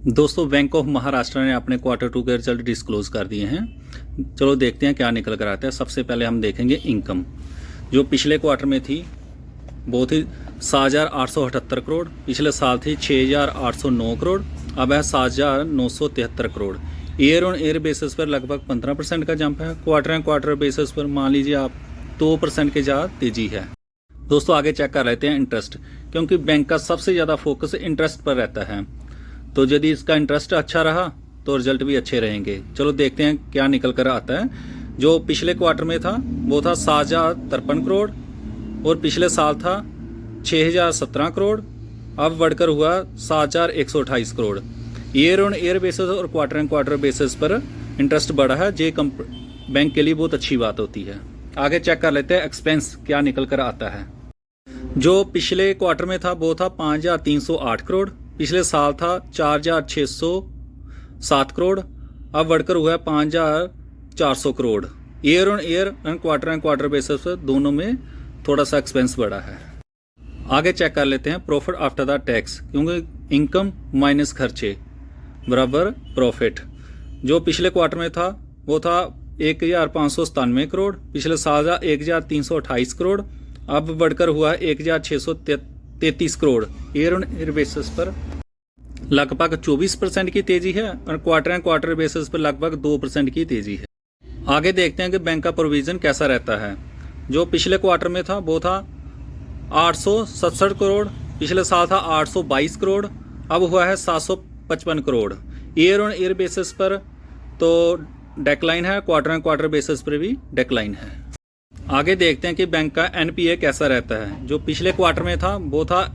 दोस्तों, bank of Maharashtra ने अपने क्वार्टर टू के रिजल्ट डिस्क्लोज कर दिए हैं। चलो देखते हैं क्या निकल कर आता है। सबसे पहले हम देखेंगे इनकम, जो पिछले क्वार्टर में थी वो थी 7,878 करोड़, पिछले साल थी 6,809 करोड़, अब है 7,973 crore. Year on year basis पर लगभग 15% का जंप है। क्वार्टर एंड क्वार्टर बेसिस पर मान लीजिए आप 2% के ज़्यादा तेज़ी है। दोस्तों आगे चेक कर लेते हैं इंटरेस्ट, क्योंकि बैंक का सबसे ज़्यादा फोकस इंटरेस्ट पर रहता है, तो यदि इसका इंटरेस्ट अच्छा रहा तो रिजल्ट भी अच्छे रहेंगे। चलो देखते हैं क्या निकल कर आता है। जो पिछले क्वार्टर में था वो था 7,053 करोड़ और पिछले साल था 6,017 करोड़, अब बढ़कर हुआ 7,128 crore. Year on year basis और क्वार्टर एंड क्वार्टर बेसिस पर इंटरेस्ट बढ़ा है, जो बैंक के लिए बहुत अच्छी बात होती है। आगे चेक कर लेते हैं एक्सपेंस क्या निकल कर आता है। जो पिछले क्वार्टर में था वो था 5,308 करोड़, पिछले साल था 4,607 करोड़, अब बढ़कर हुआ है 5,400 crore. Year on year and quarter basis पर दोनों में थोड़ा सा एक्सपेंस बढ़ा है। आगे चेक कर लेते हैं प्रॉफिट आफ्टर द टैक्स, क्योंकि इनकम माइनस खर्चे बराबर प्रॉफिट। जो पिछले क्वार्टर में था वो था 1,597 करोड़, पिछले साल था 1,328 करोड़, अब बढ़कर हुआ है 1,633 crore. Year on year basis पर लगभग 24% की तेजी है और क्वार्टर एंड क्वार्टर बेसिस पर लगभग 2% की तेजी है। आगे देखते हैं कि बैंक का प्रोविजन कैसा रहता है। जो पिछले क्वार्टर में था वो था 867 करोड़, पिछले साल था 822 करोड़, अब हुआ है 755 crore. Year on year basis पर तो डेक्लाइन है, क्वार्टर एंड क्वार्टर बेसिस पर भी डेक्लाइन है। आगे देखते हैं कि बैंक का एनपीए कैसा रहता है। जो पिछले क्वार्टर में था वो था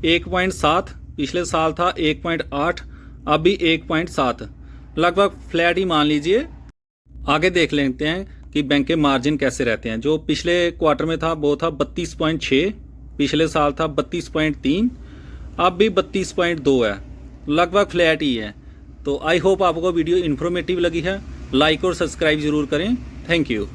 1.7, पिछले साल था 1.8, अब भी 1.7, लगभग फ्लैट ही मान लीजिए। आगे देख लेते हैं कि बैंक के मार्जिन कैसे रहते हैं। जो पिछले क्वार्टर में था वो था 32.6, पिछले साल था 32.3, अब भी 32.2 है, लगभग फ्लैट ही है। तो आई होप आपको वीडियो इन्फॉर्मेटिव लगी है। लाइक और सब्सक्राइब जरूर करें। Thank you.